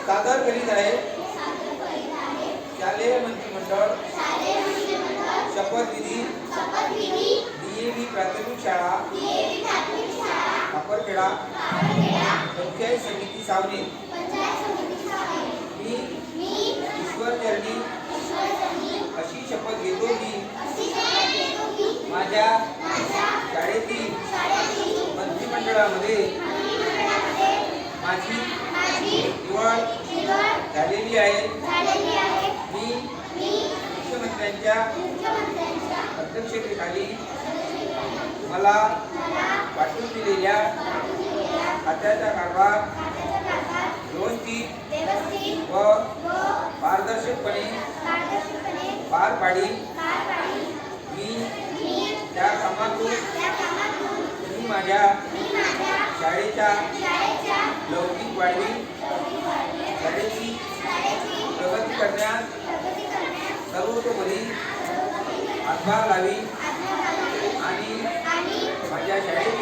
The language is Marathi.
सादर करीत आहे शालेय मंत्रिमंडळ शपथविधी DAV प्राथमिक शाळा खापरखेडा पंचायत समिती सावने मी ईश्वरचरणी अशी शपथ घेतो की माझ्या शाळेतील मंत्रिमंडळामध्ये माझी निवड झालेली आहे। मी मुख्यमंत्र्यांच्या अध्यक्षतेखाली मला वाटून दिलेल्या खात्याचा कारभार व्यवस्थित व पारदर्शकपणे पार पाडी। मी त्या कामातून मी माझ्या शाळेच्या लौकिक वाढी शाळेची प्रगती करण्यास सर्वतोपरी हातभार लावी आणि माझ्या शाळेत